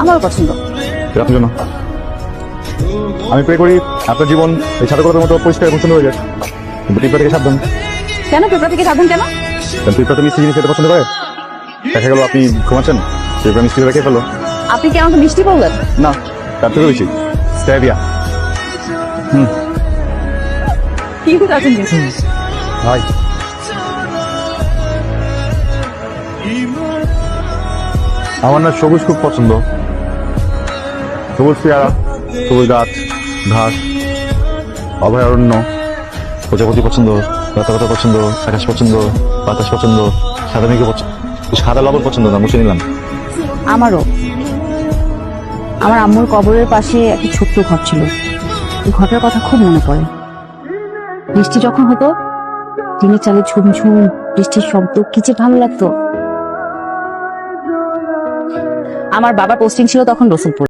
আমারও পছন্দ। আপনার জন্য আমি প্রে করি আপনার জীবন এই ছাত্রকতার মতো পরিষ্কার এবং সুন্দর হয়ে যায়, কিন্তু পিঁপড়া থেকে সাবধান। কেন পেপার থেকে সাবধান কেন? কারণ পিঁপড়া তো মিষ্টি জিনিস খেতে পছন্দ করে। দেখা গেল আপনি ঘুমাচ্ছেন, পিঁপড়া মিষ্টি রেখে ফেলো। আপনি কি আমাকে মিষ্টি বললেন? না, তার থেকে বেশি স্ট্যাভিয়া। কি আছেন কিন্তু? ভাই আমার না সবুজ খুব পছন্দ। সবুজ পেয়ারা, সবুজ গাছ, ঘাস, অভয়ারণ্য, প্রজাপতি পছন্দ, লতাপাতা পছন্দ, আকাশ পছন্দ, বাতাস পছন্দ, সাদা মেঘে পছন্দ। সাদা লবণ পছন্দ না, মুছে নিলাম। আমারও। আমার আম্মুর কবরের পাশে একটা ছোট্ট ঘর ছিল, এই ঘরটার কথা খুব মনে পড়ে। বৃষ্টি যখন হতো, টিনের চালে ঝুমঝুম বৃষ্টির শব্দ কি যে ভালো লাগতো। আমার বাবার পোস্টিং ছিল তখন রসুলপুর।